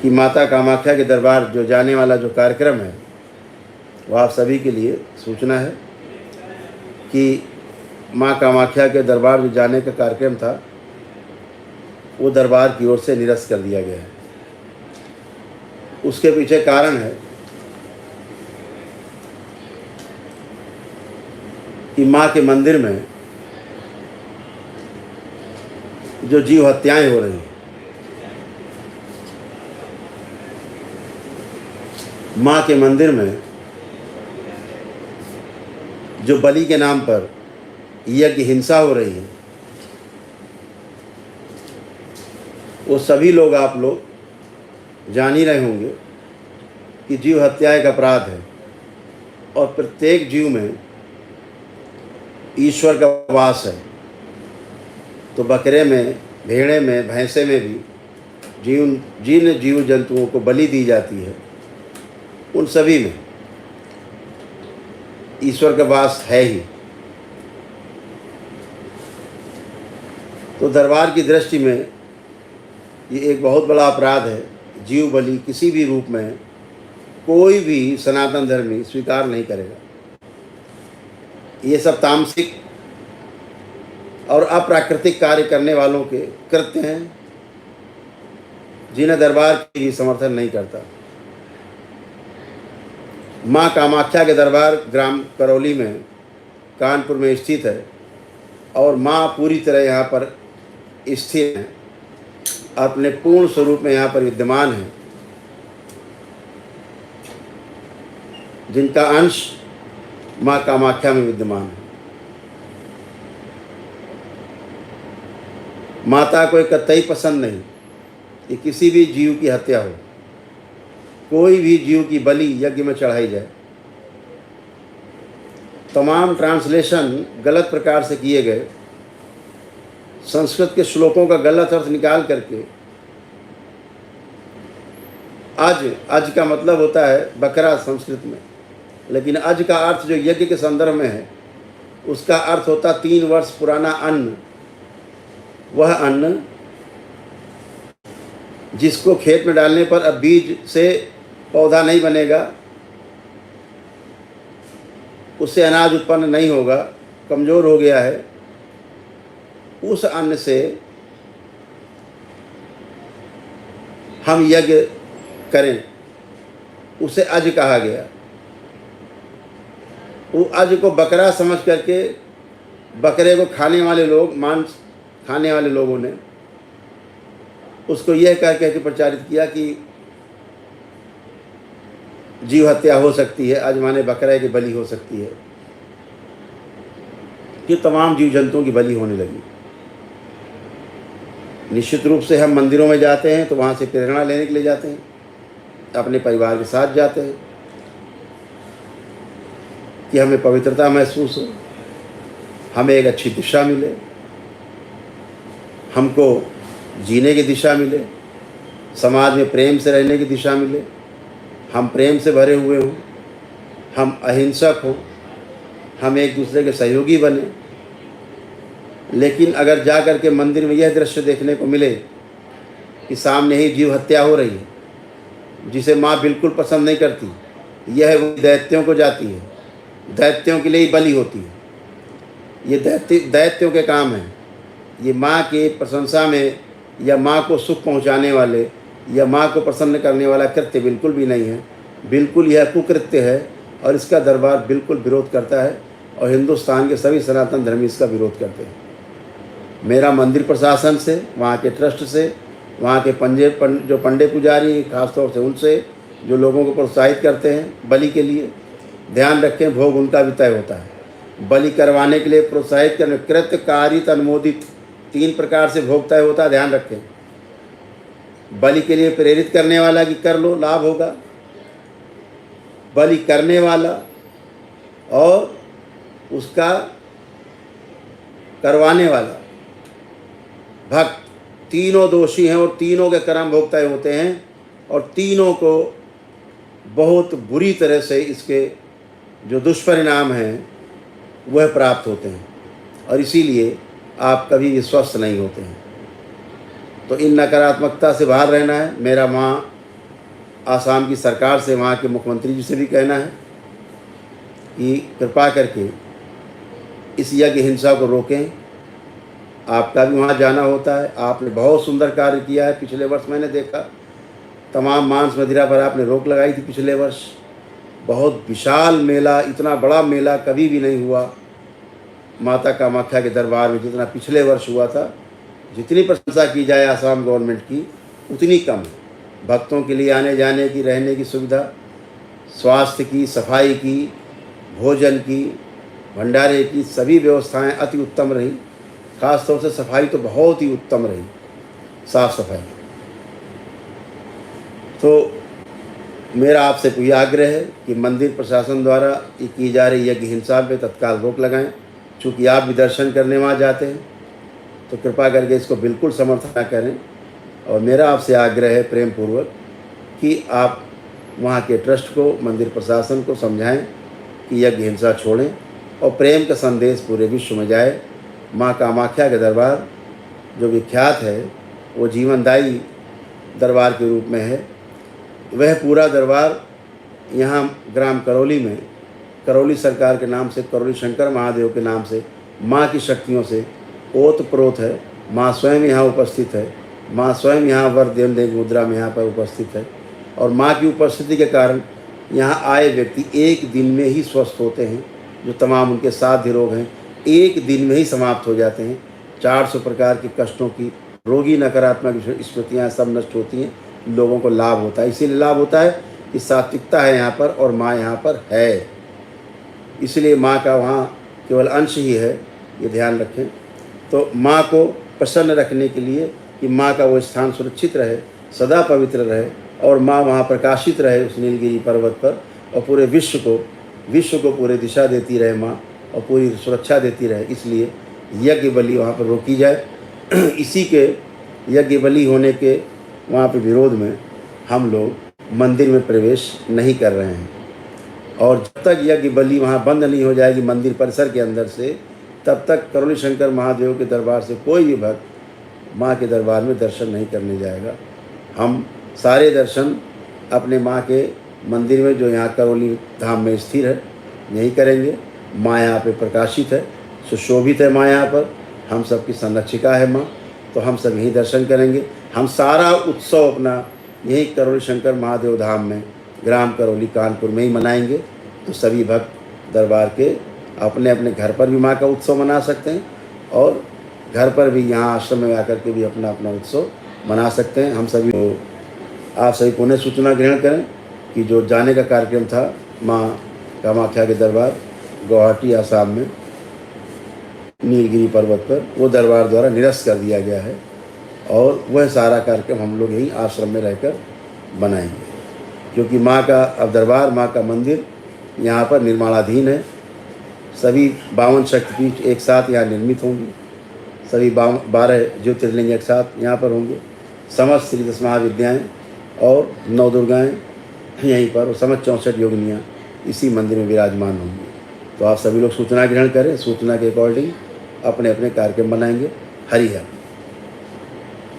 कि माता कामाख्या के दरबार जो जाने वाला जो कार्यक्रम है वो आप सभी के लिए सूचना है कि माँ कामाख्या के दरबार जो जाने का कार्यक्रम था वो दरबार की ओर से निरस्त कर दिया गया है। उसके पीछे कारण है कि माँ के मंदिर में जो जीव हत्याएं हो रही हैं, माँ के मंदिर में जो बलि के नाम पर यज्ञ हिंसा हो रही है, वो सभी लोग आप लोग जान ही रहे होंगे कि जीव हत्या एक अपराध है और प्रत्येक जीव में ईश्वर का वास है। तो बकरे में, भेड़े में, भैंसे में भी जिन जीव जंतुओं को बलि दी जाती है उन सभी में ईश्वर का वास है ही। तो दरबार की दृष्टि में ये एक बहुत बड़ा अपराध है। जीव बलि किसी भी रूप में कोई भी सनातन धर्मी स्वीकार नहीं करेगा। ये सब तामसिक और अप्राकृतिक कार्य करने वालों के कृत्य हैं जिन्हें दरबार की भी समर्थन नहीं करता। माँ कामाख्या के दरबार ग्राम करौली में, कानपुर में स्थित है और माँ पूरी तरह यहाँ पर स्थिर है, अपने पूर्ण स्वरूप में यहाँ पर विद्यमान है, जिनका अंश माँ कामाख्या में विद्यमान है। माता को कतई पसंद नहीं कि किसी भी जीव की हत्या हो, कोई भी जीव की बलि यज्ञ में चढ़ाई जाए। तमाम ट्रांसलेशन गलत प्रकार से किए गए, संस्कृत के श्लोकों का गलत अर्थ निकाल करके अज का मतलब होता है बकरा संस्कृत में, लेकिन अज का अर्थ जो यज्ञ के संदर्भ में है उसका अर्थ होता 3 वर्ष पुराना अन्न। वह अन्न जिसको खेत में डालने पर अब बीज से पौधा नहीं बनेगा, उससे अनाज उत्पन्न नहीं होगा, कमज़ोर हो गया है, उस अन्न से हम यज्ञ करें, उसे अज कहा गया। वो अज को बकरा समझ करके बकरे को खाने वाले लोग, मांस खाने वाले लोगों ने उसको यह कह के प्रचारित किया कि जीव हत्या हो सकती है, आज माने बकरे की बलि हो सकती है, कि तमाम जीव जंतुओं की बलि होने लगी। निश्चित रूप से हम मंदिरों में जाते हैं तो वहाँ से प्रेरणा लेने के लिए जाते हैं, अपने परिवार के साथ जाते हैं कि हमें पवित्रता महसूस हो, हमें एक अच्छी दिशा मिले, हमको जीने की दिशा मिले, समाज में प्रेम से रहने की दिशा मिले, हम प्रेम से भरे हुए हों, हम अहिंसक हों, हम एक दूसरे के सहयोगी बने। लेकिन अगर जा कर के मंदिर में यह दृश्य देखने को मिले कि सामने ही जीव हत्या हो रही है, जिसे माँ बिल्कुल पसंद नहीं करती, यह वो दैत्यों को जाती है, दैत्यों के लिए ही बलि होती है, ये दैत्यों के काम है। ये माँ की प्रशंसा में या माँ को सुख पहुँचाने वाले या माँ को प्रसन्न करने वाला कृत्य बिल्कुल भी नहीं है। बिल्कुल यह कुकृत्य है और इसका दरबार बिल्कुल विरोध करता है और हिंदुस्तान के सभी सनातन धर्मी इसका विरोध करते हैं। मेरा मंदिर प्रशासन से, वहाँ के ट्रस्ट से, वहाँ के जो पंडे पुजारी खासतौर से उनसे, जो लोगों को प्रोत्साहित करते हैं बलि के लिए, ध्यान रखें भोग उनका भी तय होता है। बलि करवाने के लिए प्रोत्साहित करने, कृत्य, कारित, अनुमोदित, 3 प्रकार से भोग तय होता है, ध्यान रखें। बलि के लिए प्रेरित करने वाला कि कर लो लाभ होगा, बलि करने वाला और उसका करवाने वाला भक्त, तीनों दोषी हैं और तीनों के कर्म भोग तय होते हैं और तीनों को बहुत बुरी तरह से इसके जो दुष्परिणाम हैं वह प्राप्त होते हैं और इसीलिए आप कभी भी स्वस्थ नहीं होते हैं। तो इन नकारात्मकता से बाहर रहना है। मेरा माँ आसाम की सरकार से, वहाँ के मुख्यमंत्री जी से भी कहना है कि कृपा करके इस यज्ञ हिंसा को रोकें। आपका भी वहाँ जाना होता है, आपने बहुत सुंदर कार्य किया है। पिछले वर्ष मैंने देखा तमाम मांस मदिरा पर आपने रोक लगाई थी। पिछले वर्ष बहुत विशाल मेला, इतना बड़ा मेला कभी भी नहीं हुआ माता कामाख्या के दरबार में जितना पिछले वर्ष हुआ था। जितनी प्रशंसा की जाए आसाम गवर्नमेंट की उतनी कम है। भक्तों के लिए आने जाने की, रहने की सुविधा, स्वास्थ्य की, सफाई की, भोजन की, भंडारे की सभी व्यवस्थाएं अति उत्तम रही। खास तौर से सफाई तो बहुत ही उत्तम रही, साफ सफाई। तो मेरा आपसे कोई आग्रह है कि मंदिर प्रशासन द्वारा ये की जा रही यज्ञ हिंसा पे तत्काल रोक लगाएं। चूँकि आप भी दर्शन करने वहाँ जाते हैं तो कृपा करके इसको बिल्कुल समर्थन करें। और मेरा आपसे आग्रह है प्रेम पूर्वक कि आप वहाँ के ट्रस्ट को, मंदिर प्रशासन को समझाएं कि यज्ञ हिंसा छोड़ें और प्रेम का संदेश पूरे विश्व में जाए। माँ कामाख्या के दरबार जो विख्यात है वो जीवनदायी दरबार के रूप में है। वह पूरा दरबार यहाँ ग्राम करौली में, करौली सरकार के नाम से, करौली शंकर महादेव के नाम से माँ की शक्तियों से ओतप्रोत है। माँ स्वयं यहाँ उपस्थित है। माँ स्वयं यहाँ वर देने की मुद्रा में यहाँ पर उपस्थित है। और माँ की उपस्थिति के कारण यहाँ आए व्यक्ति एक दिन में ही स्वस्थ होते हैं। जो तमाम उनके साध्य रोग हैं एक दिन में ही समाप्त हो जाते हैं। 400 प्रकार के कष्टों की, रोगी नकारात्मक स्मृतियाँ सब नष्ट होती हैं। लोगों को लाभ होता है। इसीलिए लाभ होता है कि सात्विकता है यहाँ पर और माँ यहाँ पर है। इसलिए माँ का वहाँ केवल अंश ही है, ये ध्यान रखें। तो माँ को प्रसन्न रखने के लिए कि माँ का वो स्थान सुरक्षित रहे, सदा पवित्र रहे और माँ वहाँ प्रकाशित रहे उस नीलगिरी पर्वत पर, और पूरे विश्व को पूरे दिशा देती रहे माँ और पूरी सुरक्षा देती रहे। इसलिए यज्ञ बलि वहाँ पर रोकी जाए। इसी के यज्ञ बलि होने के वहाँ पे विरोध में हम लोग मंदिर में प्रवेश नहीं कर रहे हैं। और जब तक यज्ञ बलि वहाँ बंद नहीं हो जाएगी मंदिर परिसर के अंदर से, तब तक करौली शंकर महादेव के दरबार से कोई भी भक्त माँ के दरबार में दर्शन नहीं करने जाएगा। हम सारे दर्शन अपने माँ के मंदिर में जो यहाँ करौली धाम में स्थिर है यहीं करेंगे। माँ यहाँ पे प्रकाशित है, सुशोभित है माँ यहाँ पर, हम सबकी संरक्षिका है माँ, तो हम सब यहीं दर्शन करेंगे। हम सारा उत्सव अपना यहीं करौली शंकर महादेव धाम में, ग्राम करौली कानपुर में ही मनाएंगे। तो सभी भक्त दरबार के अपने अपने घर पर भी माँ का उत्सव मना सकते हैं और घर पर भी यहाँ आश्रम में आकर के भी अपना अपना उत्सव मना सकते हैं। हम सभी आप सभी पुनः सूचना ग्रहण करें कि जो जाने का कार्यक्रम था माँ कामाख्या के दरबार गुवाहाटी आसाम में नीलगिरी पर्वत पर, वो दरबार द्वारा निरस्त कर दिया गया है और वह सारा कार्यक्रम हम लोग यहीं आश्रम में रहकर बनाएंगे। क्योंकि माँ का अब दरबार, माँ का मंदिर यहाँ पर निर्माणाधीन है। सभी 52 शक्तिपीठ एक साथ यहाँ निर्मित होंगी। सभी 12 ज्योतिर्लिंग एक साथ यहाँ पर होंगे। समस्त श्री 10 महाविद्याएँ और 9 दुर्गाएँ यहीं पर, और समस्त 64 योगिनियाँ इसी मंदिर में विराजमान होंगी। तो आप सभी लोग सूचना ग्रहण करें, सूचना के अकॉर्डिंग अपने अपने कार्यक्रम बनाएंगे। हरि हर।